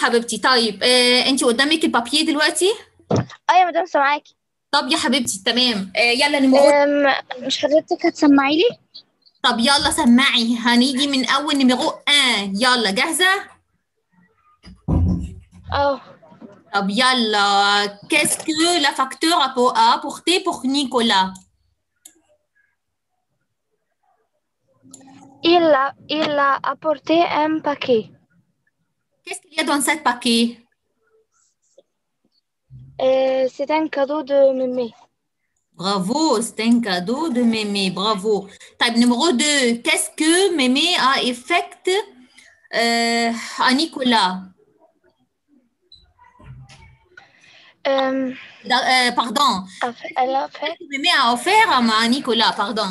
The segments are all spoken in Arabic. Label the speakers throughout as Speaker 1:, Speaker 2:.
Speaker 1: حبيبتي. طيب انت قدامك البابيه دلوقتي؟
Speaker 2: ايوه يا مدام سامعاكي.
Speaker 1: طب يا حبيبتي تمام. يلا نمرو.
Speaker 2: مش حضرتك هتسمعي لي؟
Speaker 1: طب يلا سمعي، هنيجي من اول نمرو يلا جاهزه؟ طب يلا. Qu'est-ce que la facture a apporté pour Nicolas?
Speaker 2: Il a apporté un paquet.
Speaker 1: Qu'est-ce qu'il y a dans ce paquet?
Speaker 2: C'est un cadeau de mémé.
Speaker 1: Bravo, c'est un cadeau de mémé, bravo. طيب numéro 2, qu'est-ce que mémé a effectué à Nicolas? Pardon.
Speaker 2: Elle a fait.
Speaker 1: Mémé a offert à Nicolas, pardon.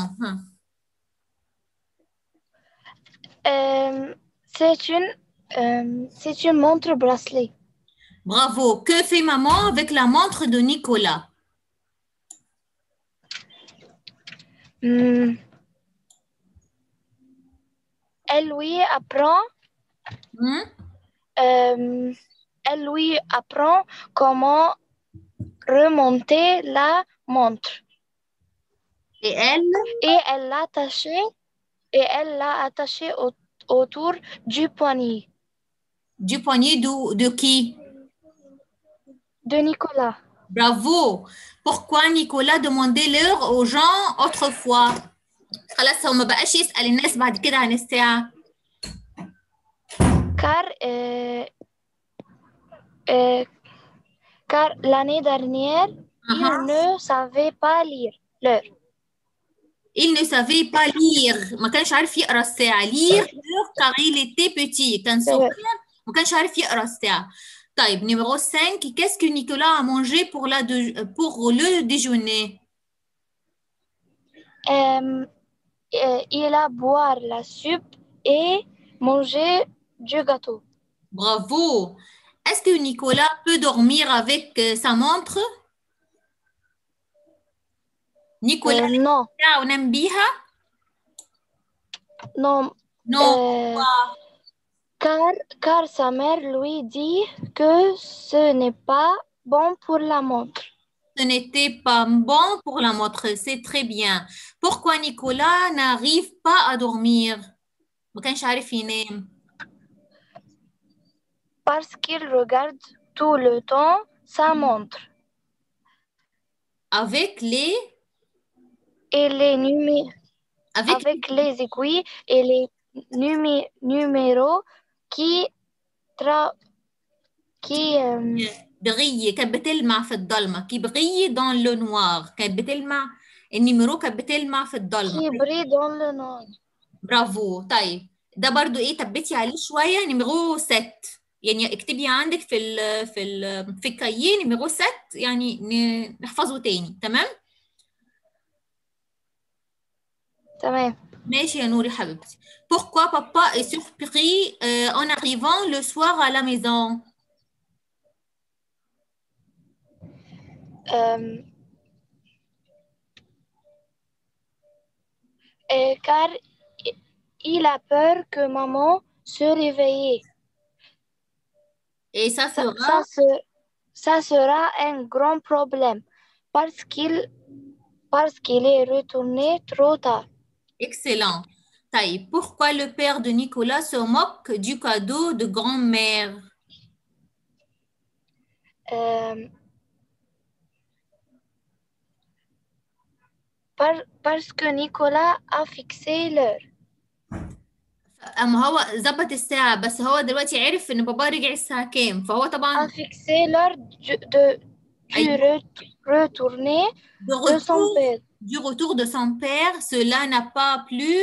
Speaker 2: C'est une montre bracelet.
Speaker 1: Bravo. Que fait maman avec la montre de Nicolas?
Speaker 2: Elle lui apprend. Elle lui apprend comment remonter la montre.
Speaker 1: Et elle?
Speaker 2: Et elle l'a attaché autour du poignet.
Speaker 1: Du poignet de qui?
Speaker 2: De Nicolas.
Speaker 1: Bravo. Pourquoi Nicolas demandait l'heure aux gens autrefois? خلاص هو ما بقاش يسأل الناس بعد كده عن الساعة.
Speaker 2: Car l'année dernière, il ne savait pas lire l'heure.
Speaker 1: Il ne savait pas lire. ما كانش عارف يقرا الساعة. Lire l'heure car il était petit. كان صغير ما كانش عارف يقرا الساعة. طيب numéro 5, qu'est-ce que Nicolas a mangé pour le déjeuner?
Speaker 2: Il a boire la soupe et manger du gâteau.
Speaker 1: Bravo. Est-ce que Nicolas peut dormir avec sa montre? Nicolas
Speaker 2: non.
Speaker 1: ونام بيها؟
Speaker 2: Non.
Speaker 1: Non.
Speaker 2: Car sa mère lui dit que ce n'est pas bon pour la montre.
Speaker 1: Ce n'était pas bon pour la montre, c'est très bien. Pourquoi Nicolas n'arrive pas à dormir? ما كانش عارف ينام.
Speaker 2: Parce qu'il regarde tout le temps sa montre.
Speaker 1: Avec les?
Speaker 2: Et les avec les aiguilles et les numéros qui
Speaker 1: بغي كانت بتلمع في الضلمة. كي بغي dans le noir. كانت بتلمع النيميرو كانت بتلمع في الضلمة.
Speaker 2: qui brille dans le noir.
Speaker 1: برافو. طيب ده برضو ايه تبتي عليه شوية. نيميرو 7 يعني اكتبي عندك في الكاييه نيميرو 7 يعني نحفظه تاني. تمام؟
Speaker 2: تمام.
Speaker 1: ماشي يا نوري حبيبتي. Pourquoi papa est surpris en arrivant le soir à la maison?
Speaker 2: Car il a peur que maman se réveille.
Speaker 1: Et
Speaker 2: ça sera un grand problème parce qu'il est retourné trop tard.
Speaker 1: Excellent. طيب pourquoi le père de Nicolas se moque du cadeau de grand-mère?
Speaker 2: Parce que Nicolas a fixé l'heure.
Speaker 1: اما هو ظبط الساعة بس هو دلوقتي عرف ان بابا رجع الساعة كام فهو طبعا
Speaker 2: a fixé l'heure du retourner de son père.
Speaker 1: Du retour de son père, cela n'a pas plu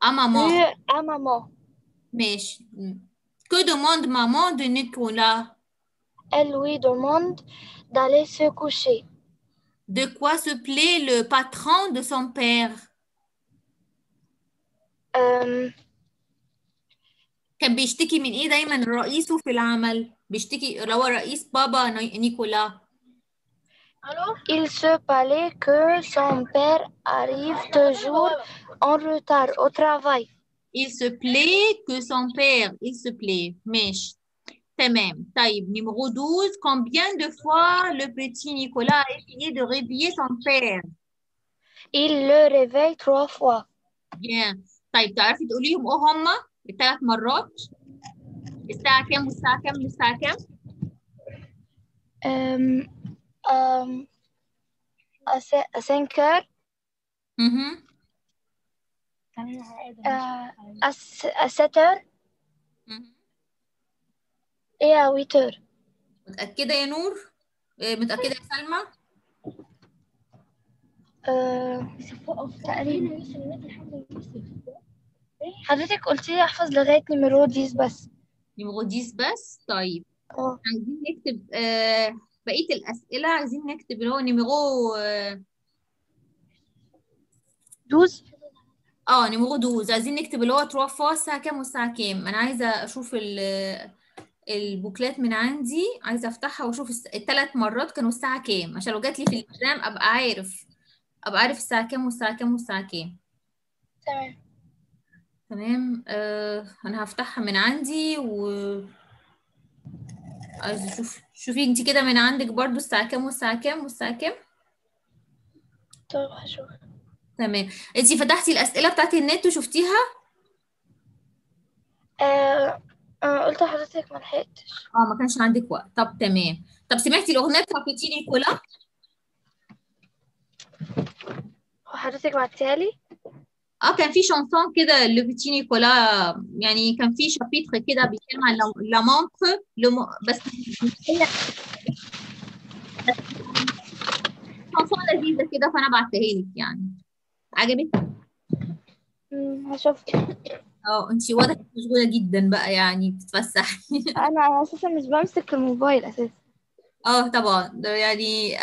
Speaker 1: à maman.
Speaker 2: Plu à maman.
Speaker 1: Mais que demande maman de Nicolas?
Speaker 2: Elle lui demande d'aller se coucher.
Speaker 1: De quoi se plaît le patron de son père? كان بيشتكي من ايه دايما رئيسه في العمل؟ بيشتكي هو رئيس بابا نيكولا.
Speaker 2: Il se plaît que son père arrive toujours en retard au travail.
Speaker 1: Il se plaît que son père, il se plaît. ماشي. تمام. طيب numéro 12 combien de fois le petit Nicolas a essayé de réveiller son père.
Speaker 2: Il le réveille 3 fois.
Speaker 1: bien. طيب تعرفي تقوليهم هما الثلاث مرات؟ الساعة كام والساعة كام للساعة كام؟
Speaker 2: Euh, euh, à 5 heures,
Speaker 1: مهم.
Speaker 2: à 7 heures
Speaker 1: مهم.
Speaker 2: et à 8 heures.
Speaker 1: متأكدة يا نور؟ متأكدة يا سلمى؟
Speaker 2: تقريبا. حضرتك قلت لي احفظ لغاية نمرو 10 بس.
Speaker 1: numéro 10 بس؟ طيب
Speaker 2: اه
Speaker 1: عايزين نكتب بقية الأسئلة، عايزين نكتب اللي هو numéro
Speaker 2: 12.
Speaker 1: numéro 12 عايزين نكتب اللي هو 3 fois الساعة كام والساعة كام. أنا عايزة أشوف البوكلات من عندي، عايزة أفتحها وأشوف الثلاث مرات كانوا الساعة كام، عشان لو جات لي في الإكزام أبقى عارف الساعة كام والساعة كام والساعة كام.
Speaker 2: تمام.
Speaker 1: تمام. أنا هفتحها من عندي عايزة شوفي انت كده من عندك برضو الساعة كام والساعة كام والساعة كام.
Speaker 2: طب هشوف.
Speaker 1: تمام. انت فتحتي الأسئلة بتاعتي النت وشفتيها؟
Speaker 2: قلت لحضرتك ما لحقتش.
Speaker 1: ما كانش عندك وقت. طب تمام. طب سمعتي الأغنية بتاعت بيتي نيكولا؟
Speaker 2: وحضرتك بعتيها لي؟
Speaker 1: كان في شانسون كده لبيتي نيكولا، يعني كان في شابيتر كده بيتكلم عن لا مونتر بس مش هي شانسون لذيذة كده، فأنا بعتها لك يعني. عجبتك؟
Speaker 2: هشوف.
Speaker 1: انت واضح إنك مشغولة جدا بقى، يعني بتتفسحي.
Speaker 2: انا اساسا مش بمسك الموبايل اساسا.
Speaker 1: طبعا ده يعني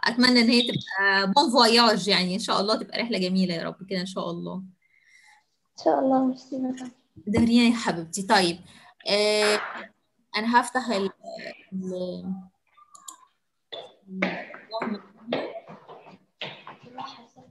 Speaker 1: اتمنى ان هي تبقى بون فواياج، يعني ان شاء الله تبقى رحله جميله يا رب كده ان شاء الله.
Speaker 2: ان شاء الله. مش مثلا.
Speaker 1: دهريا يا حبيبتي. طيب آه انا هفتح اللهم صل.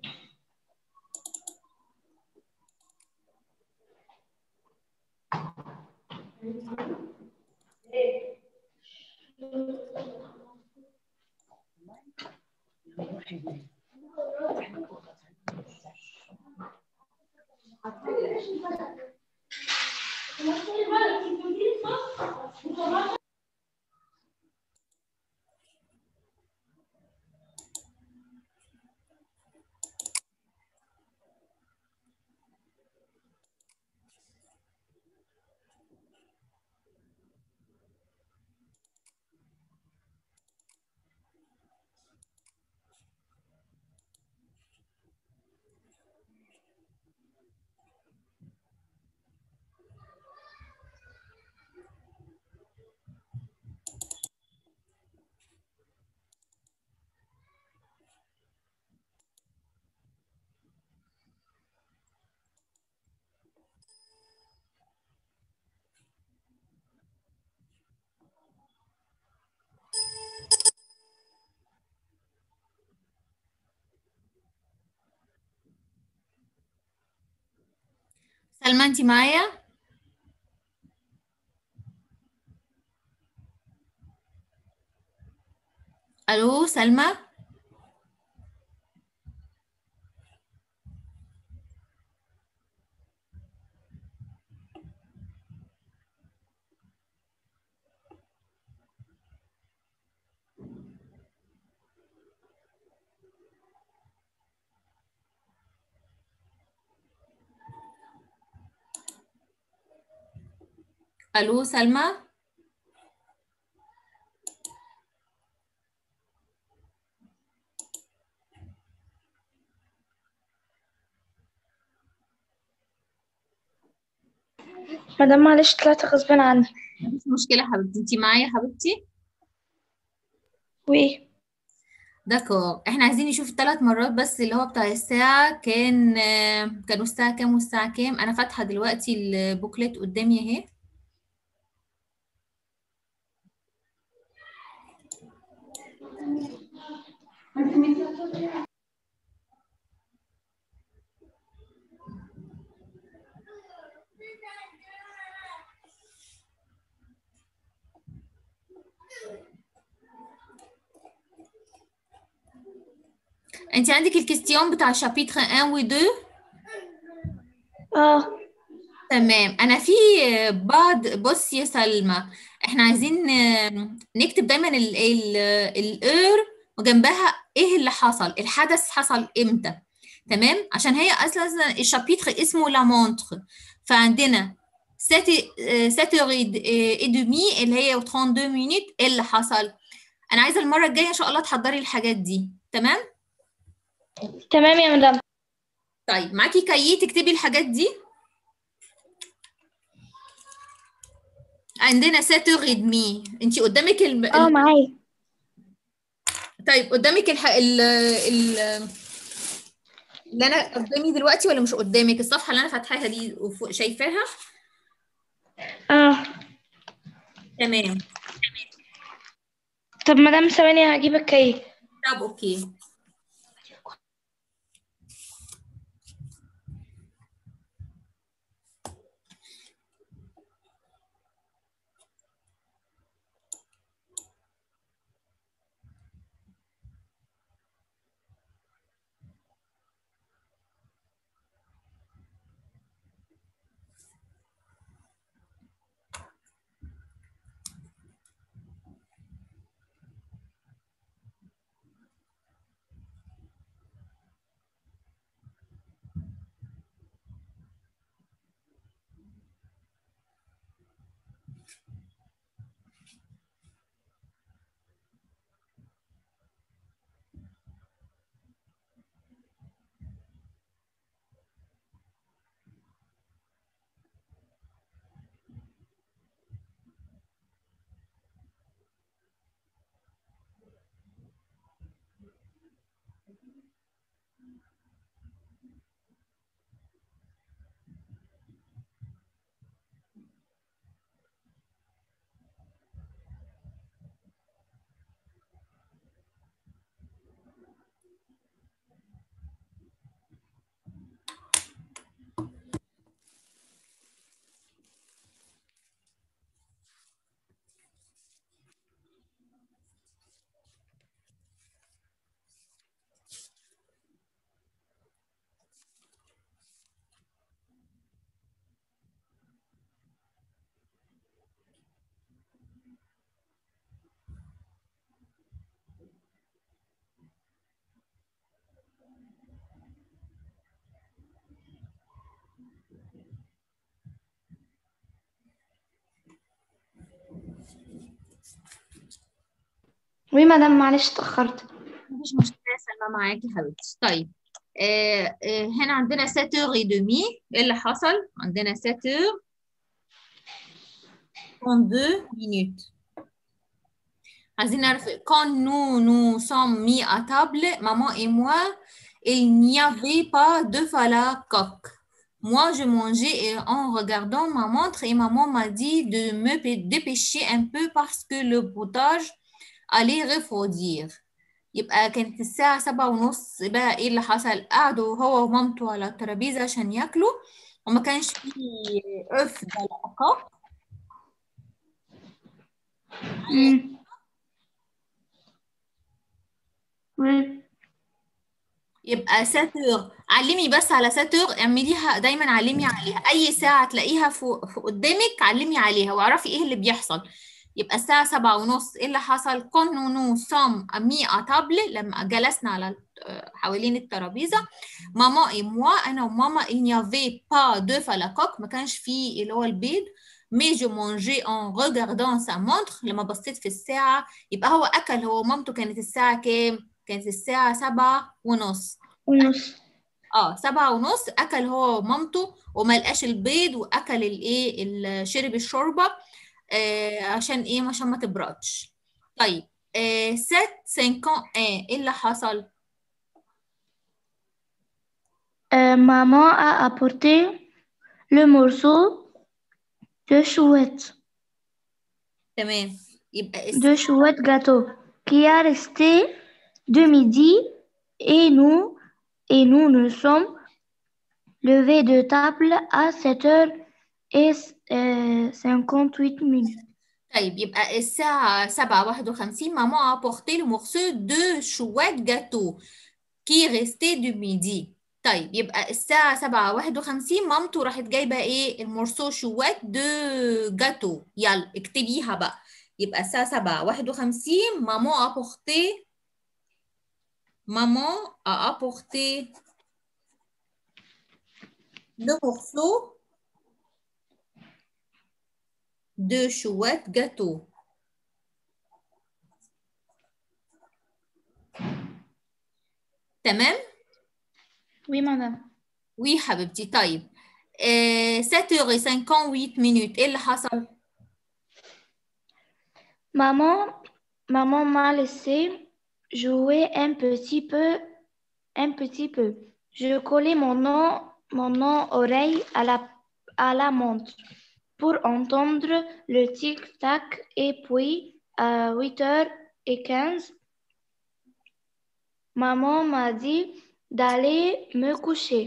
Speaker 1: سلمى انت معايا؟ الو سلمى. الو سلمى.
Speaker 2: مدام معلش طلعت غصب عني.
Speaker 1: مفيش مشكله حبيبتي، انت معايا حبيبتي.
Speaker 2: وايه؟
Speaker 1: داكور. احنا عايزين نشوف الثلاث مرات بس اللي هو بتاع الساعه كانوا الساعه كام والساعه كام. انا فاتحه دلوقتي البوكلت قدامي اهي. انت عندك الكيستيون بتاع شابيتر 1 و 2. تمام. انا في بعض، بص يا سلمى، احنا عايزين نكتب دايما الار وجنبها ايه اللي حصل، الحدث حصل امتى. تمام، عشان هي اصلا الشابيتر اسمه لا مونتر. فعندنا 7 اي دومي اللي هي 32 مينيت. ايه اللي حصل؟ انا عايزه المره الجايه ان شاء الله تحضري الحاجات دي. تمام.
Speaker 2: تمام يا مدام.
Speaker 1: طيب معاكي كايي تكتبي الحاجات دي؟ عندنا 7 دمي. انت قدامك
Speaker 2: معايا.
Speaker 1: طيب قدامك اللي انا قدامي دلوقتي ولا مش قدامك؟ الصفحه اللي انا فاتحاها دي وفوق شايفاها؟ تمام.
Speaker 2: طب مدام ثواني هجيب الكيك.
Speaker 1: طب اوكي.
Speaker 2: وي مدام معلش اتأخرت.
Speaker 1: مفيش مشكله يا سلمى، معاكي حبيبتي. طيب هنا عندنا 7 اي دومي. ايه اللي حصل؟ عندنا 7 32 minutes. عايزين نعرف quand nous sommes mis à table, maman et moi, il n'y avait pas de la coque. Moi, je mangeais en regardant ma montre et maman m'a dit de me dépêcher un peu parce que le potage allait refroidir. يبقى كانت الساعة 7:30. بقى ايه اللي حصل؟ قعدوا هو ومامته على الترابيزة عشان ياكلوا، وما كانش فيه عرف ولا كوك. يبقى ساتور. علمي بس على ساتور، اعمليها دايما، علمي عليها اي ساعة تلاقيها فوق قدامك، علمي عليها واعرفي ايه اللي بيحصل. يبقى الساعة 7:30. ايه اللي حصل؟ كون نو سام مي اتابل، لما جلسنا على حوالين الترابيزة. ماما اي موا، انا وماما، il n'y avait pas de falacoque، ما كانش فيه اللي هو البيض. مي جو مونجي ان regardant sa montre، لما بصيت في الساعة. يبقى هو اكل هو ومامته. كانت الساعة كام؟ كانت الساعة 7:30. 7:30 اكل هو ومامته وما لقاش البيض، واكل الايه شرب الشوربه. عشان ايه؟ عشان ما تبردش. طيب 7:50 ايه اللي حصل؟
Speaker 2: Maman a apporté le morceau de chouette.
Speaker 1: تمام. يبقى
Speaker 2: De chouette gâteau qui a resté de midi et nous nous sommes levés de table à 7h58.
Speaker 1: طيب يبقى الساعة 7:51. ماما a apporté le morceau de chouette gâteau كي ريستي دو ميدي. طيب يبقى الساعة 7:51 مامته راحت جايبة ايه؟ المورسو شوات دو جاتو. يلا اكتبيها بقى. يبقى الساعة 7:51 maman a apporté le morceau de chouette gâteau. تمام؟
Speaker 2: Oui, madame.
Speaker 1: وي حبيبتي. طيب 7h58 ايه اللي حصل؟
Speaker 2: Maman m'a laissé jouer un petit peu. Je collais mon oreille à la montre pour entendre le tic-tac et puis à 8h15, maman m'a dit d'aller me coucher.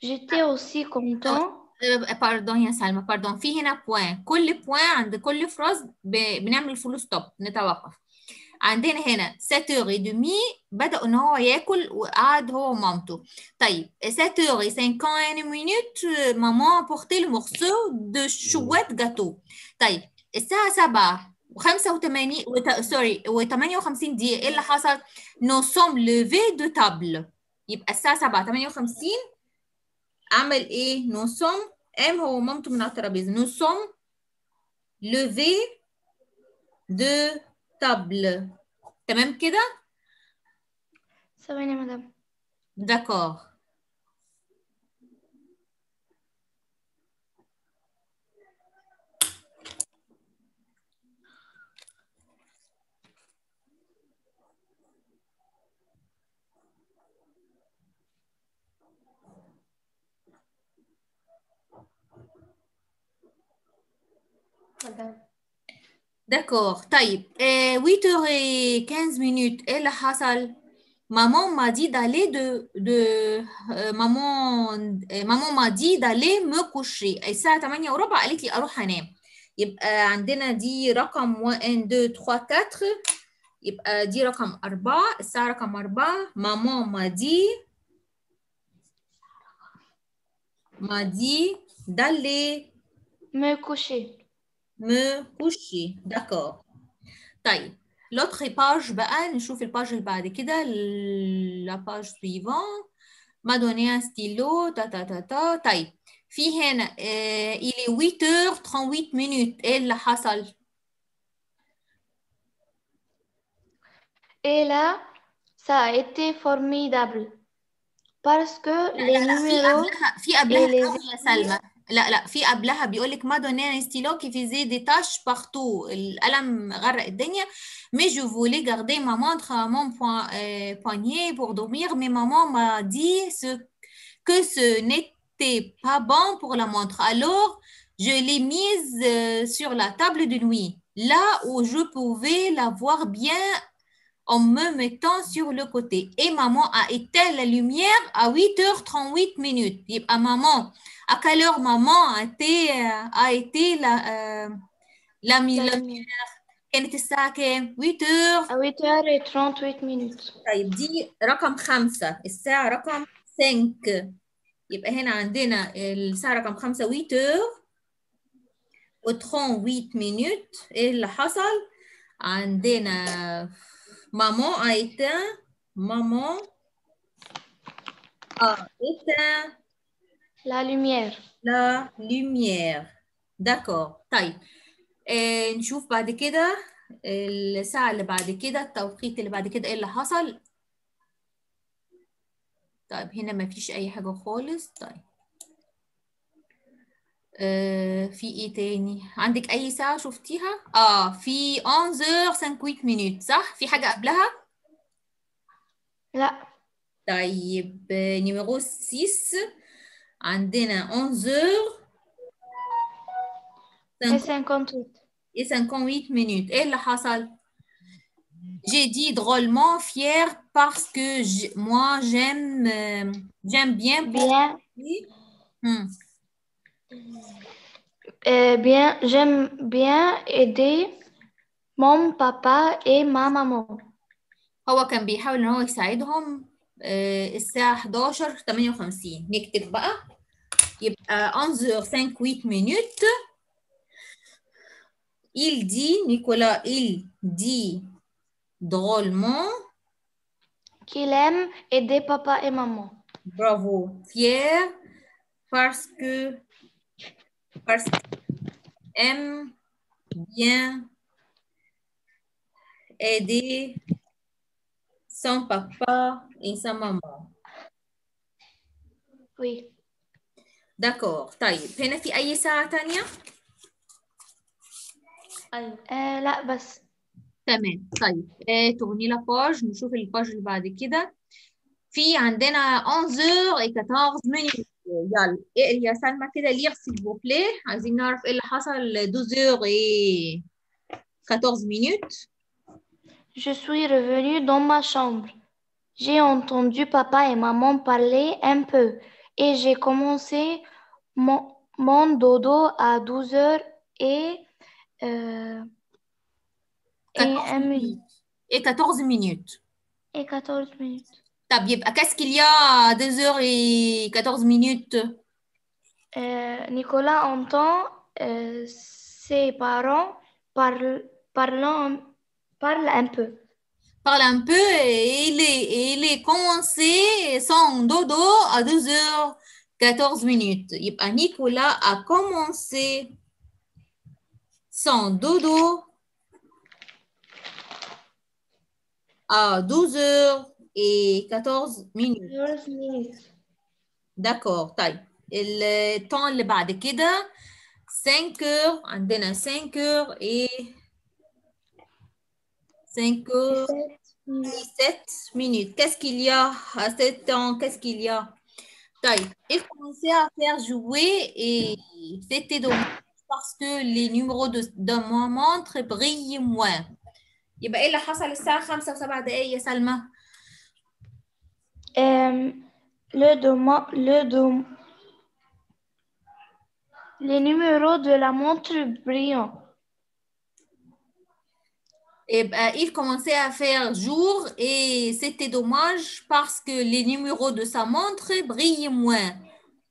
Speaker 2: J'étais aussi content.
Speaker 1: باردون يا سلمى، باردون، في هنا بوان، كل بوان عند كل فراز بنعمل فول ستوب، نتوقف. عندنا هنا 7h30 بدأ ان هو ياكل وقعد هو ومامته. طيب 7h50 ماما بورتي لو مورسو دو شوات جاتو. طيب الساعة 7:85 سوري و58 دقيقة ايه اللي حصل؟ نو سوم ليفي دو تابل. يبقى الساعة 7:58 عمل ايه؟ نو سوم، قام هو ومامته من على الترابيزة. نو سوم ليفي دو تابل. تمام كده؟
Speaker 2: ثواني يا مدام.
Speaker 1: D'accord. D'accord. طيب 8h15 ايه اللي حصل؟ maman m'a dit d'aller maman m'a dit d'aller me coucher. الساعة 8:15 قالت لي اروح انام. يبقى عندنا دي رقم 1 2 3 4. يبقى دي رقم 4. الساعة رقم 4 maman m'a dit d'aller
Speaker 2: me coucher.
Speaker 1: D'accord. طيب l'autre page بقى، نشوف الباج اللي بعد كده. la page suivante m'a donné un stylo ta. طيب في هنا il est 8h38 ايه اللي حصل؟
Speaker 2: Et là, ça a été formidable parce que les numéros
Speaker 1: في قبلها
Speaker 2: et les
Speaker 1: يا سلمى. لا في قبلها بيقول لك ما دوني ستيلو كي فيزي دي تاش بارتو. القلم غرق الدنيا. مي جو فولي غاردي ما مونتر à mon poignet pour dormir mais maman m'a dit que ce n'était pas bon pour la montre. Alors je l'ai mise sur la table de nuit là où je pouvais la voir bien en me mettant sur le côté. Et maman a éteint la lumière à 8h38. يبقى maman, à quelle heure maman a été la lumière؟ كانت الساعة كام؟ 8h.
Speaker 2: à 8h38.
Speaker 1: طيب دي رقم 5. الساعة رقم 5. يبقى هنا عندنا الساعة رقم 5 8h38. ايه اللي حصل؟ عندنا maman a éteint
Speaker 2: La lumière.
Speaker 1: la lumière. D'accord. طيب نشوف بعد كده الساعة اللي بعد كده، التوقيت اللي بعد كده ايه اللي حصل. طيب هنا ما فيش أي حاجة خالص. طيب في ايه تاني؟ عندك أي ساعة شفتيها؟ في 11h58 صح؟ في حاجة قبلها؟
Speaker 2: لا.
Speaker 1: طيب نيميرو 6 عندنا 11h58 ايه اللي حصل؟ J'ai dit drôlement fier parce que moi j'aime bien
Speaker 2: j'aime bien aider mon papa et ma maman.
Speaker 1: هو كان بيحاول ان هو يساعدهم الساعة 11:58 نكتب بقى يبقى 11h05 minutes. Il dit, Nicolas, il dit drôlement.
Speaker 2: Qu'il aime aider papa et maman.
Speaker 1: Bravo. Fier parce qu'il aime bien aider son papa et sa maman.
Speaker 2: Oui.
Speaker 1: D'accord. طيب هنا في أي ساعة تانية؟
Speaker 2: لا بس.
Speaker 1: تمام. طيب تغني لا باج، نشوف الباج اللي بعد كده. في عندنا 11h14 minutes. يلا اقري يا سلمى كده ليغ s'il vous plaît. عايزين نعرف ايه اللي حصل 12h14 minutes.
Speaker 2: Je suis revenue dans ma chambre. J'ai entendu papa et maman parler un peu et j'ai commencé mon dodo à 12h et
Speaker 1: 14 minutes. Et 14 minutes.
Speaker 2: Et 14 minutes.
Speaker 1: طب يبقى qu'est-ce qu'il y a 2h14 minutes?
Speaker 2: Nicolas entend ses parents parlent un peu.
Speaker 1: Parle un peu et il est commencé son dodo à 2h14 minutes. يبقى Nicolas a commencé son dodo à 12h14 minutes.
Speaker 2: 12 minutes.
Speaker 1: D'accord. طيب التون اللي بعد كده 5h. عندنا 5h et 5h17 minutes. Qu'est-ce qu'il y a à ce temps? Qu'est-ce qu'il y a? طيب il commençait à faire jouer et c'était dommage parce que les numéros de ma montre brillent moins. يبقى ايه اللي حصل الساعة 5:07 يا سلمى؟
Speaker 2: Les numéros de la montre brillent.
Speaker 1: يبقى il commençait à faire jour et c'était dommage parce que les numéros de sa montre brillent moins.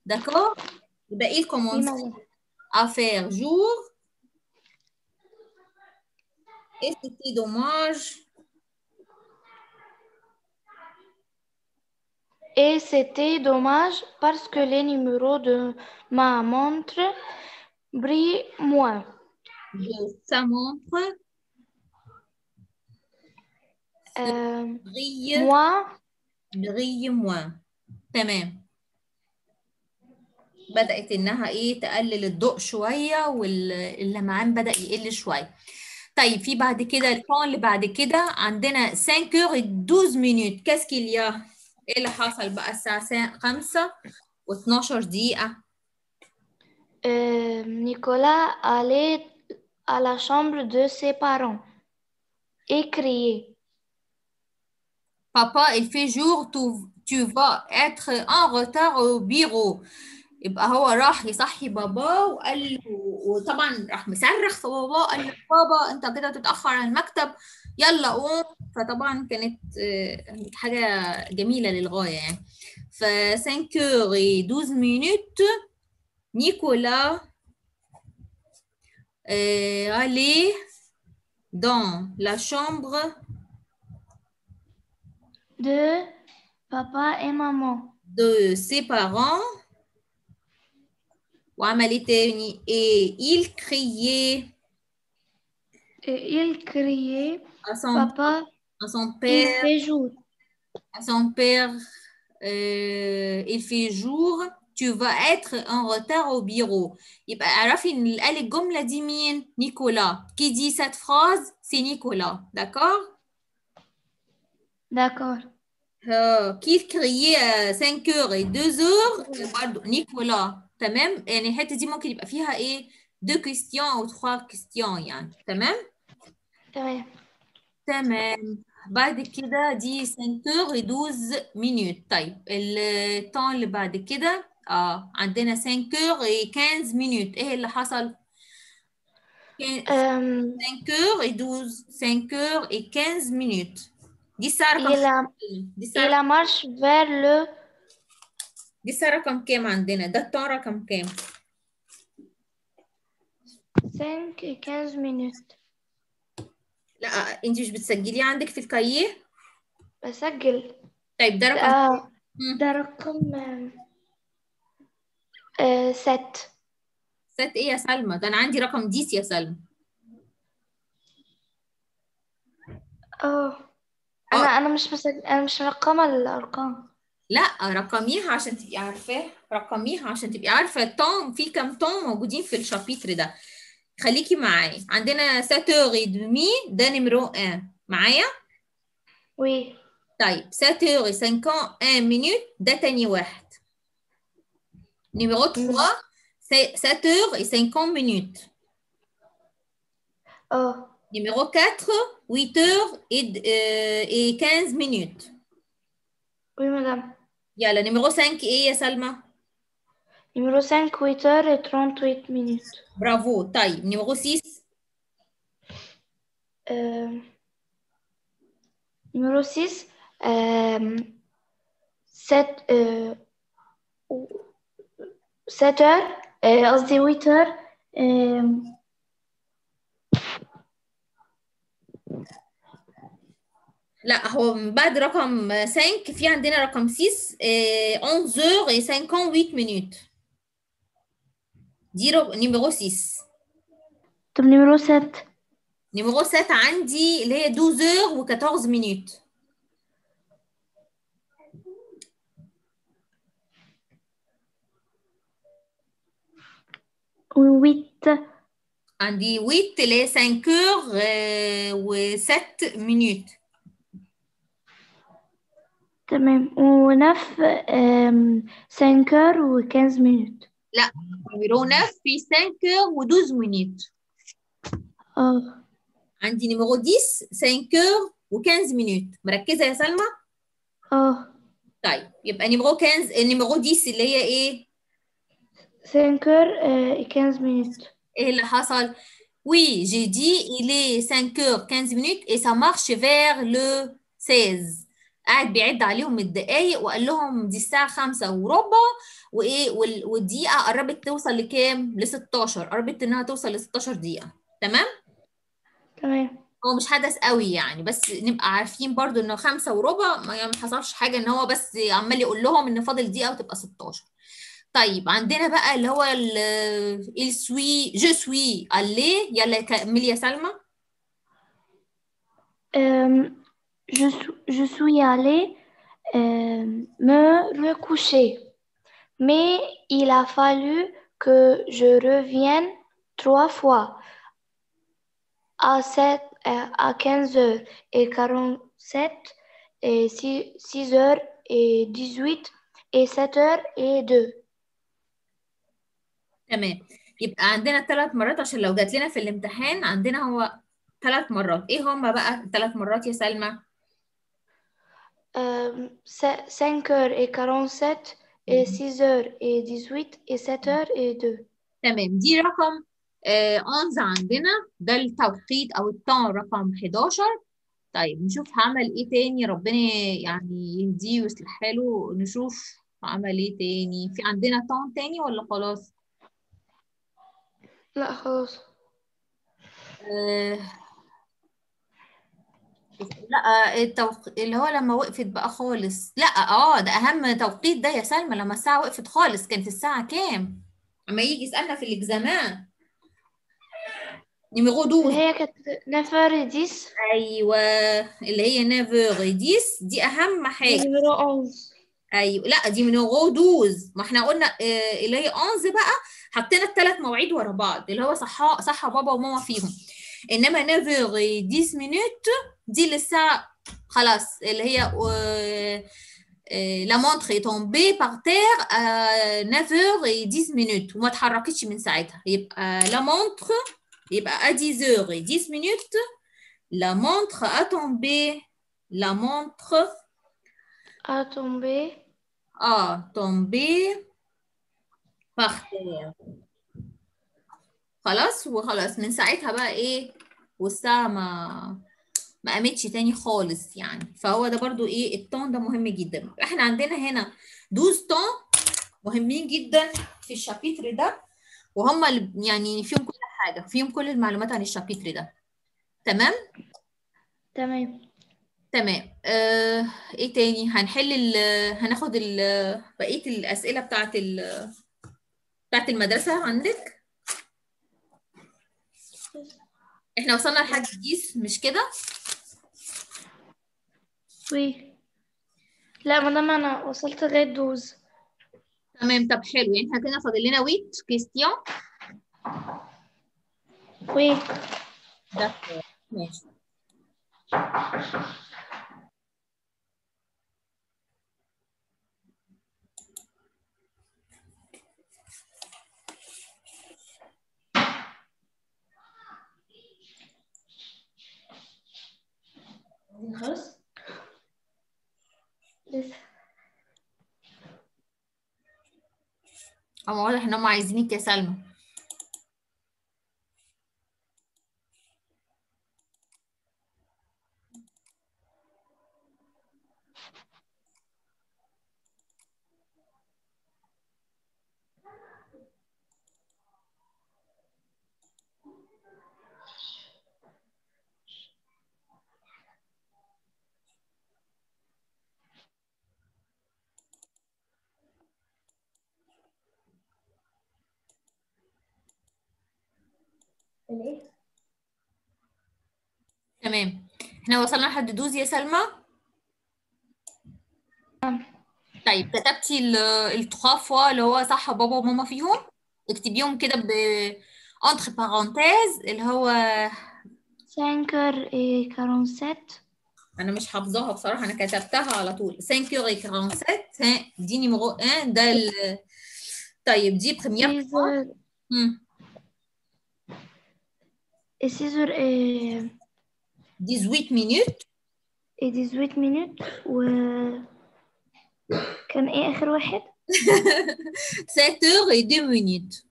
Speaker 1: D'accord? يبقى il commençait à faire jour et c'était dommage.
Speaker 2: Et c'était dommage parce que les numéros de ma montre brillent moins.
Speaker 1: De sa montre brille moins. تمام. بدأت إنها إيه تقلل الضوء شوية واللمعان بدأ يقل شوية. طيب في بعد كده الفون اللي بعد كده عندنا 5h12 minutes. Qu'est-ce qu'il y a؟ إيه اللي حصل بقى الساعة 5:12.
Speaker 2: Nicolas allait à la chambre de ses parents et criait.
Speaker 1: Papa, il fait jour, tu vas être en retard au bureau. يبقى هو راح يصحي باباه وقال له، وطبعا راح مصرخ في باباه قال له بابا انت كده تتأخر على المكتب يلا قوم. فطبعا كانت حاجة جميلة للغاية يعني. ف 5h12 minutes Nicolas allait dans la chambre
Speaker 2: de papa et maman
Speaker 1: de ses parents. وعمل ايه تاني؟ et il criait.
Speaker 2: Et il criait
Speaker 1: à son
Speaker 2: papa,
Speaker 1: à son père.
Speaker 2: il fait jour.
Speaker 1: À son père, il fait jour. Tu vas être en retard au bureau. يبقى اعرفي ان اللي قال الجملة دي مين؟ نيكولا. Qui dit cette phrase? C'est Nicolas. D'accord?
Speaker 2: D'accord.
Speaker 1: Qui criait à 5h et 2h برضه نيكولا. تمام؟ يعني الحتة دي ممكن يبقى فيها ايه؟ 2 questions أو 3 questions يعني. تمام؟
Speaker 2: تمام.
Speaker 1: تمام. بعد كده دي 5h12 minutes. طيب التون اللي بعد كده عندنا 5h15 minutes. ايه اللي حصل؟ 5h12 5h15 minutes. دي الساعة رقم
Speaker 2: Et la,
Speaker 1: دي
Speaker 2: et
Speaker 1: الساعة
Speaker 2: la marche vers le
Speaker 1: دي الساعة رقم كام عندنا؟ ده الطن رقم كام؟
Speaker 2: 5 et 15 minutes.
Speaker 1: لا انت مش بتسجليه عندك في الكاييه؟
Speaker 2: بسجل.
Speaker 1: طيب ده رقم
Speaker 2: ده
Speaker 1: مم.
Speaker 2: ده رقم 7.
Speaker 1: ست ايه يا سلمى؟ ده انا عندي رقم ديس يا سلمى.
Speaker 2: اه
Speaker 1: اه
Speaker 2: انا مش مرقمة الارقام.
Speaker 1: لا رقميها عشان تبقي عارفاه، رقميها عشان تبقي عارفه التون في كام تون موجودين في الشابيتر ده. خليكي معايا، عندنا 7h30 ده نمرو 1 معايا.
Speaker 2: Oui.
Speaker 1: طيب 7h51 minutes ده تاني واحد. نمرو 3 7h50 minutes.
Speaker 2: اه
Speaker 1: Numéro 4 8h15 minutes.
Speaker 2: oui madame.
Speaker 1: يلا نمرو 5 ايه يا سلمى؟
Speaker 2: Numéro 5 8h et 38 minutes.
Speaker 1: برافو. طيب نمرو 6
Speaker 2: euh, Numéro 6 7 7h قصدي 8h.
Speaker 1: لا هو من بعد رقم 5 في عندنا رقم 6 11h58 minutes. دي نمرو 6.
Speaker 2: طب numéro 7.
Speaker 1: نمرو 7 عندي اللي هي 12h14 minutes.
Speaker 2: huit.
Speaker 1: عندي 8 اللي هي 5h و7 minutes.
Speaker 2: تمام. و9 5h و 15 minutes.
Speaker 1: لا نمرو 9 في 5h و12 minutes.
Speaker 2: اه
Speaker 1: عندي نمرو 10 5h و15 minutes. مركزة يا سلمى؟
Speaker 2: اه
Speaker 1: طيب يبقى نمرو 15 نمرو 10 اللي هي ايه؟
Speaker 2: 5h et 15 minutes.
Speaker 1: ايه اللي حصل؟ Oui, j'ai dit il est 5h15 minutes et ça marche vers le 16. قاعد بيعد عليهم الدقايق وقال لهم دي الساعة 5:15 وايه والدقيقة قربت توصل لكام؟ ل 16، قربت انها توصل ل 16 دقيقة. تمام؟
Speaker 2: تمام.
Speaker 1: هو مش حدث قوي يعني، بس نبقى عارفين برضو انه 5:15 ما حصلش حاجة، ان هو بس عمال يقول لهم ان فاضل دقيقة وتبقى 16. طيب عندنا بقى اللي هو il suis je suis allé. يلا كملي يا سلمى.
Speaker 2: Je suis allée me recoucher, mais il a fallu que je revienne 3 fois à 15h et 47 et 6h et 18 et 7h et 2.
Speaker 1: تمام. يبقى عندنا 3 مرات عشان لو جات لنا في الامتحان، عندنا هو 3 مرات. ايه هما بقى ال3 مرات يا سلمى؟
Speaker 2: 5h et 47 et 6h et 18 et 7h et 2.
Speaker 1: تمام. دي رقم 11 عندنا، ده التوقيت او الطن رقم 11. طيب نشوف هعمل ايه تاني، ربنا يعني يهديه ويصلح حاله. نشوف عمل ايه تاني، في عندنا طن تاني ولا خلاص؟
Speaker 2: لا خلاص.
Speaker 1: آه لا اللي هو لما وقفت بقى خالص. لا ده اهم توقيت ده يا سلمى، لما الساعة وقفت خالص. كانت الساعة كام؟ اما يجي يسألنا في الاكزامان. نيميرو
Speaker 2: اللي
Speaker 1: 12.
Speaker 2: هي كانت 9h10.
Speaker 1: ايوه اللي هي 9h10 دي اهم
Speaker 2: دي
Speaker 1: حاجة.
Speaker 2: numéro 11.
Speaker 1: ايوه لا دي من غو 12. ما احنا قلنا اللي هي 11 بقى حطينا ال3 مواعيد ورا بعض اللي هو صح بابا وماما فيهم. انما 9h10 minutes دي لسه خلاص اللي هي la montre est tombée par terre à 9h10 minutes وما اتحركتش من ساعتها. يبقى la montre يبقى à 10h10 minutes la montre a tombé. La montre
Speaker 2: A tombé
Speaker 1: a tombé par terre. خلاص وخلاص من ساعتها بقى ايه والساعة ما ما قامتش تاني خالص يعني. فهو ده برضو ايه، التون ده مهم جدا. احنا عندنا هنا 12 تون مهمين جدا في الشابيتر ده، وهم اللي يعني فيهم كل حاجة، فيهم كل المعلومات عن الشابيتر ده. تمام.
Speaker 2: تمام.
Speaker 1: تمام. ايه تاني هنحل هناخد بقية الأسئلة بتاعت المدرسة عندك. احنا وصلنا لحد جيس مش كده؟
Speaker 2: وي. لا مدام أنا وصلت لغاية 12.
Speaker 1: تمام. طب حلو، يعني احنا كده فاضل لنا ويت كيستيون.
Speaker 2: وي.
Speaker 1: ده ماشي.
Speaker 2: خلاص لسه.
Speaker 1: اما واضح ان هم عايزينك يا سلمى.
Speaker 2: الايه؟
Speaker 1: تمام. احنا وصلنا لحد دوز يا سلمى. طيب كتبتي التخافوا اللي هو صح بابا وماما فيهم؟ اكتبيهم كده entre parenthèses اللي هو.
Speaker 2: 5h47.
Speaker 1: انا مش حافظاها بصراحه، انا كتبتها على طول 5h47. ها دي نيميرو 1 ده طيب دي بريمير
Speaker 2: 6h et 6h
Speaker 1: 18 minutes.
Speaker 2: et 18 minutes. كان ايه اخر واحد؟
Speaker 1: 7h02.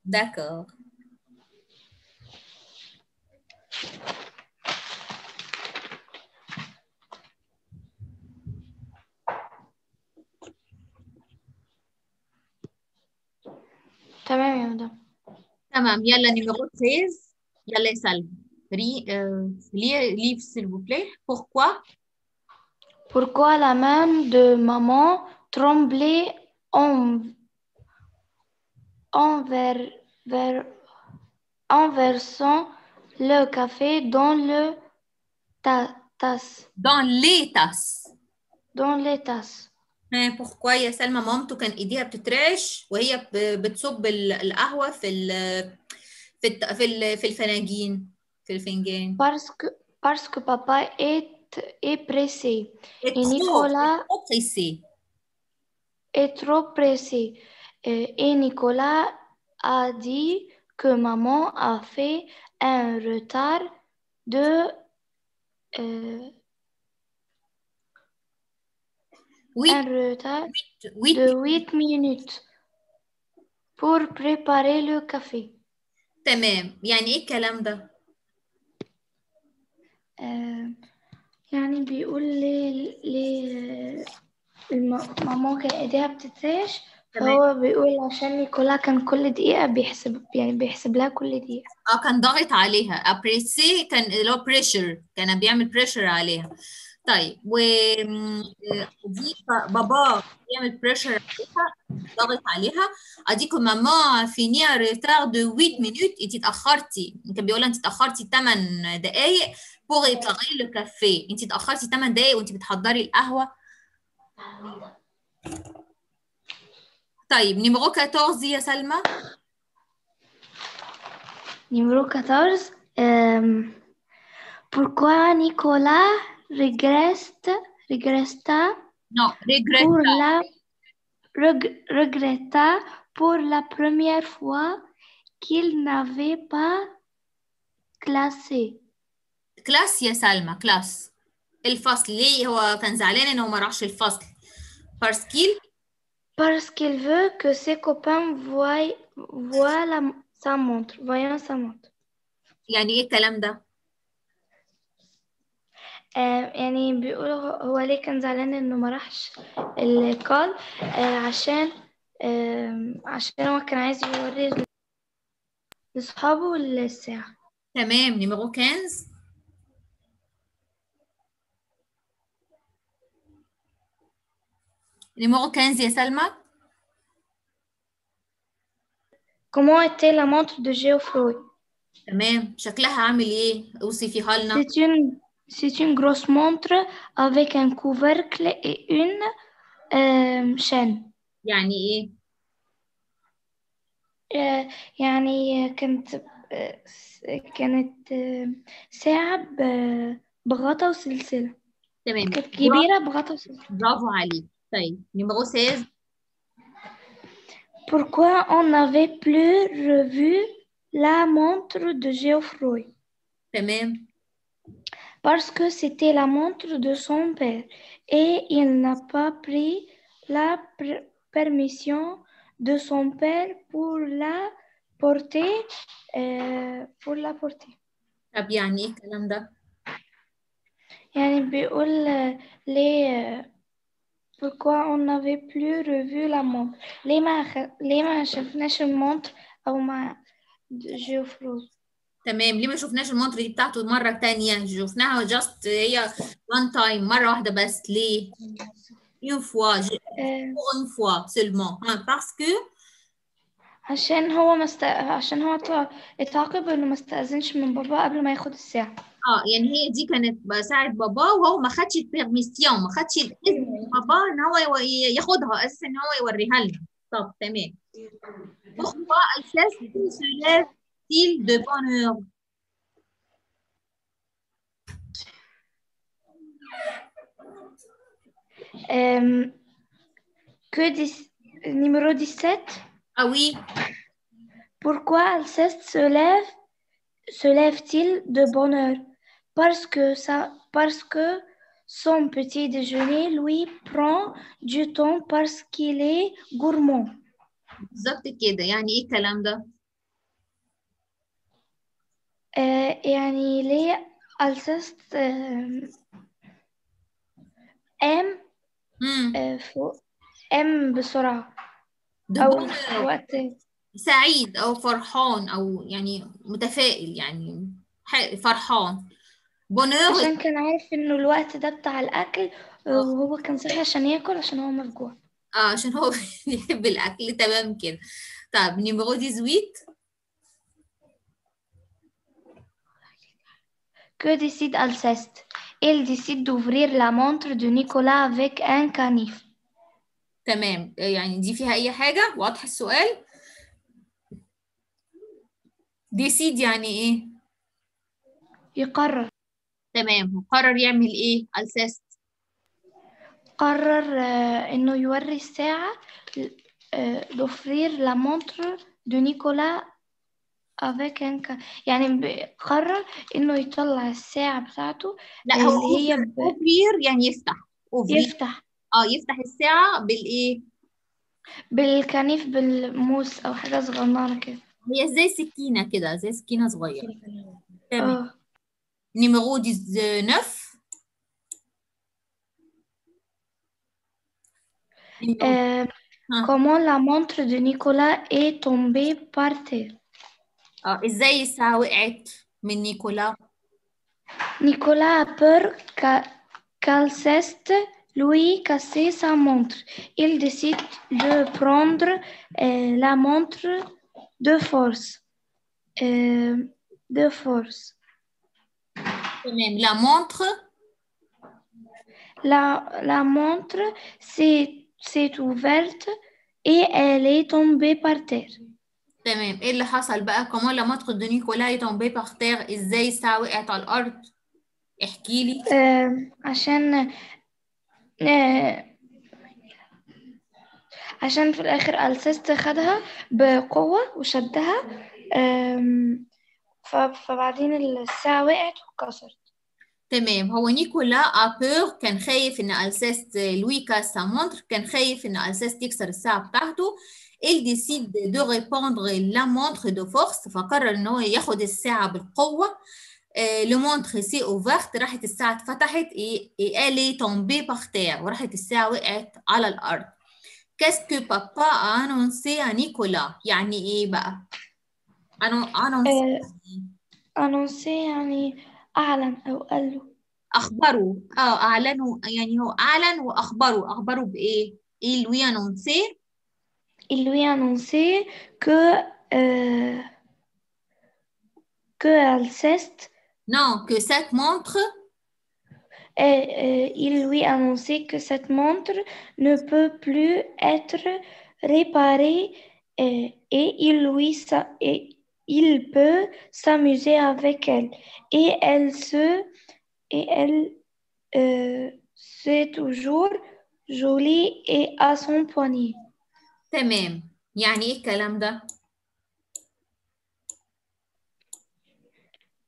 Speaker 1: D'accord.
Speaker 2: تمام يا مدام.
Speaker 1: تمام. يلا نيميرو 13. يلا يا سلمى. Livre s'il vous plaît. Pourquoi?
Speaker 2: Pourquoi la main de maman tremblait en en versant le café dans le tasse,
Speaker 1: Dans les tasses.
Speaker 2: dans les tasses.
Speaker 1: ها pourquoi يا سلمى مامته كان ايديها بتترعش وهي بتصب القهوة في الفناجين، في الفنجان.
Speaker 2: Parce que papa est pressé
Speaker 1: est
Speaker 2: et
Speaker 1: trop est
Speaker 2: Nicolas
Speaker 1: trop pressé.
Speaker 2: est trop pressé. Et Nicolas a dit que maman a fait un retard de euh, un
Speaker 1: 8
Speaker 2: retard
Speaker 1: 8
Speaker 2: de 8 minutes pour préparer le café.
Speaker 1: تمام. يعني ايه الكلام ده؟
Speaker 2: يعني بيقول لي ماما كان ايديها بتترعش،
Speaker 1: تمام.
Speaker 2: فهو بيقول عشان نيكولا كان كل دقيقة بيحسب لها كل دقيقة.
Speaker 1: كان ضاغط عليها. ابريسي كان اللي هو بريشر، كان بيعمل بريشر عليها. طيب دي بابا بيعمل بريشر عليها، ضاغط عليها. اديكم ماما فيني ريتار دو 8 مينوت. انت اتاخرتي، كان بيقول انت اتاخرتي 8 دقائق بوغ يبقى لو كافيه. انت اتاخرتي 8 دقائق وانت بتحضري القهوه. طيب نيميرو 14 يا سلمى.
Speaker 2: Numéro 14. Pourquoi Nicolas regretta
Speaker 1: نو ريجريت.
Speaker 2: pour la regretta pour la première fois qu'il n'avait pas classé?
Speaker 1: كلاس يا سلمى، كلاس الفصل. ليه هو كان زعلان ان هو ما راحش الفصل؟ بارسكيل.
Speaker 2: Parce qu'il veut que ses copains voient sa montre. Voyant sa montre.
Speaker 1: يعني ايه الكلام ده؟
Speaker 2: يعني بيقولوا هو ليه كان زعلان إنه ما راحش الكال عشان هو كان عايز يوري لأصحابه الساعة.
Speaker 1: تمام. نيميرو 15. نيميرو 15 يا سلمى.
Speaker 2: Comment était la montre de Geoffroy?
Speaker 1: تمام. شكلها عامل ايه؟ اوصفيها لنا.
Speaker 2: C'est une grosse montre avec un couvercle et une chaîne.
Speaker 1: يعني ايه؟
Speaker 2: يعني كانت ساعة بغطا وسلسلة.
Speaker 1: تمام.
Speaker 2: كانت كبيرة بغطا وسلسلة.
Speaker 1: برافو عليك. طيب نيميرو 16.
Speaker 2: Pourquoi on n'avait plus revu la montre de Geoffroy?
Speaker 1: تمام.
Speaker 2: Parce que c'était la montre de son père et il n'a pas pris la permission de son père pour la porter.
Speaker 1: طب يعني ايه الكلام ده؟
Speaker 2: يعني بيقول ليه pourquoi on n'avait plus revu la montre ليه ما شفناش المونتر أو مع جيوفروي.
Speaker 1: تمام. ليه ما شفناش المونتر دي بتاعته مرة تانية؟ شفناها جاست هي وان تايم، مرة واحدة بس. ليه؟ une fois pour une fois seulement parce que
Speaker 2: عشان هو اتعاقب إنه ما استأذنش من بابا قبل ما ياخد الساعة.
Speaker 1: يعني هي دي كانت بساعة بابا، وهو ما خدش البيرميسيون، ما خدش الاذن من بابا ان هو ياخدها اساسا، ان هو يوريها لنا. طب تمام. Pourquoi Alceste se lève-t-il de bonne heure؟
Speaker 2: Numéro 17.
Speaker 1: Ah oui.
Speaker 2: Pourquoi Alceste se lève-t-il de bonne heure? Parce que son petit déjeuner lui prend du temps parce qu'il est gourmand.
Speaker 1: بالظبط كده. يعني ايه الكلام ده؟
Speaker 2: يعني ليه ألسست أم بسرعة أو في وقت
Speaker 1: سعيد أو فرحان أو يعني متفائل، يعني فرحان. بونور
Speaker 2: عشان كان عارف إنه الوقت ده بتاع الأكل وهو كان صحي عشان ياكل عشان هو مفجوع.
Speaker 1: عشان هو بيحب الأكل. تمام كده. طب نيميرو 18.
Speaker 2: Que décide Alceste? Il décide d'ouvrir la montre de Nicolas avec un canif.
Speaker 1: تمام. يعني دي فيها أي حاجة؟ واضح السؤال؟ ديسيد يعني إيه؟
Speaker 2: يقرر.
Speaker 1: تمام. قرر يعمل إيه ألسيست؟
Speaker 2: قرر إنه يوري الساعة d'offrir la montre de Nicolas avec un canif. يعني قرر إنه يطلع الساعة بتاعته
Speaker 1: لا، هو
Speaker 2: اللي هي
Speaker 1: أوفرير يعني يفتح.
Speaker 2: يفتح.
Speaker 1: يفتح الساعة بالإيه؟
Speaker 2: بالكنيف بالموس أو حاجة صغننة كده.
Speaker 1: هي زي سكينة كده، زي سكينة صغيرة. تمام. نيميرو 19.
Speaker 2: Comment la montre de Nicolas est tombée par terre?
Speaker 1: ازاي الساعة وقعت من نيكولا؟
Speaker 2: Nicolas a peur qu'Alceste lui casse sa montre. Il décide de prendre la montre de force.
Speaker 1: تمام. لا مونتر.
Speaker 2: La montre s'est ouverte et elle est tombée par terre.
Speaker 1: تمام. ايه اللي حصل بقى؟ كمان لما ادخل دو نيكولا تومبي باغ تير، ازاي الساعة وقعت على الأرض؟ احكي لي.
Speaker 2: عشان في الآخر ألسست خدها بقوة وشدها فبعدين الساعة وقعت واتكسرت.
Speaker 1: تمام. هو نيكولا ابور كان خايف ان السيست لوي كاس سا مونتر، كان خايف ان السيست يكسر الساعة بتاعته. il décide de répondre la montre de force، فقرر ان هو ياخد الساعة بالقوة. le montre s'est ouverte، راحت الساعة اتفتحت et elle est tombée par terre، وراحت الساعة وقعت على الأرض. Qu'est-ce que papa a annoncé à Nicolas؟ يعني إيه بقى؟ annoncé
Speaker 2: annoncé يعني أعلن أو قال له.
Speaker 1: أخبره، أعلنوا، يعني هو أعلن وأخبره بإيه؟ Il lui annonçait.
Speaker 2: Il lui a annoncé euh, que Alceste
Speaker 1: Non, que cette montre.
Speaker 2: il lui a annoncé que cette montre ne peut plus être réparée et il peut s'amuser avec elle. Et elle c'est toujours jolie et à son poignet.
Speaker 1: تمام. يعني إيه الكلام ده؟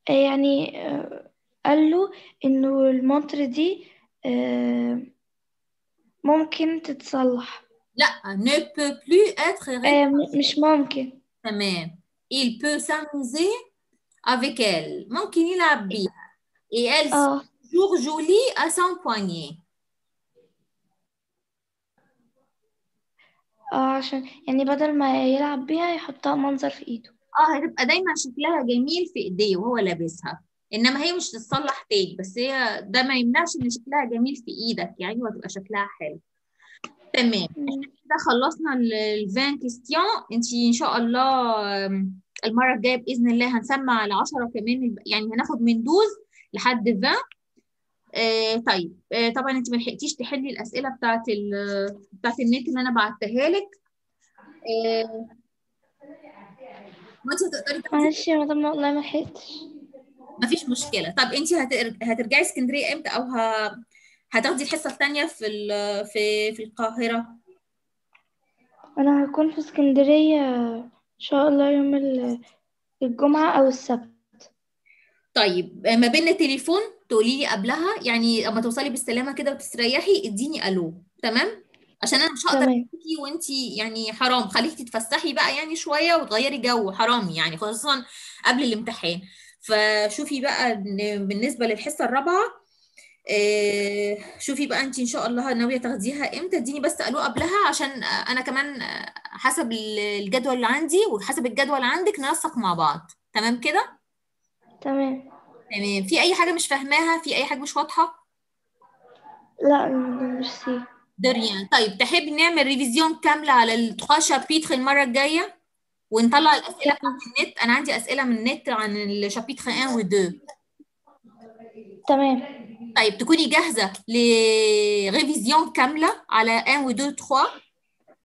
Speaker 2: يعني قال له إنه المونتر دي ممكن تتصلح.
Speaker 1: لا، ne peut plus être réparé.
Speaker 2: مش ممكن.
Speaker 1: تمام. Il peut s'amuser avec elle. ممكن يلعب بيها. Et elle
Speaker 2: اه
Speaker 1: est toujours jolie à son poignet.
Speaker 2: عشان يعني بدل ما يلعب بيها يحطها منظر في ايده.
Speaker 1: هتبقى دايما شكلها جميل في ايديه وهو لابسها، انما هي مش تتصلح تاني، بس هي ده ما يمنعش ان شكلها جميل في ايدك يعني، وهتبقى شكلها حلو. تمام. احنا كده خلصنا الفان كيستيون. انت ان شاء الله المره الجايه باذن الله هنسمع ال 10 كمان، يعني هناخد من دوز لحد 20. طيب. طبعا انت ما لحقتيش تحلي الاسئله بتاعت النت اللي انا بعتها لك. وانت هتقدري تاخدي.
Speaker 2: معلش يا مدام والله ما لحقتش.
Speaker 1: مفيش مشكله. طب انت هترجعي اسكندريه امتى، او هتاخدي الحصه الثانيه في القاهره؟
Speaker 2: انا هكون في اسكندرية ان شاء الله يوم الجمعة او السبت.
Speaker 1: طيب ما بين تليفون تقولي لي قبلها، يعني اما توصلي بالسلامه كده وتستريحي اديني الو، تمام؟ عشان انا مش هقدر
Speaker 2: تمام
Speaker 1: اجيكي وانتي يعني حرام، خليكي تتفسحي بقى يعني شويه وتغيري جو، حرام يعني، خصوصا قبل الامتحان. فشوفي بقى بالنسبه للحصه الرابعه، شوفي بقى انت ان شاء الله ناويه تاخديها امتى، اديني بس الو قبلها عشان انا كمان حسب الجدول اللي عندي وحسب الجدول اللي عندك ننسق مع بعض. تمام كده؟
Speaker 2: تمام.
Speaker 1: تمام. في اي حاجه مش فاهماها، في اي حاجه مش واضحه؟
Speaker 2: لا ميرسي.
Speaker 1: دريان. طيب تحب نعمل ريفيزيون كامله على التخا شابيتر المره الجايه ونطلع الاسئله بتاعت النت؟ انا عندي اسئله من النت عن الشابيتر 1 و 2.
Speaker 2: تمام
Speaker 1: طيب تكوني جاهزه لريفيزيون كامله على 1 و 2 3؟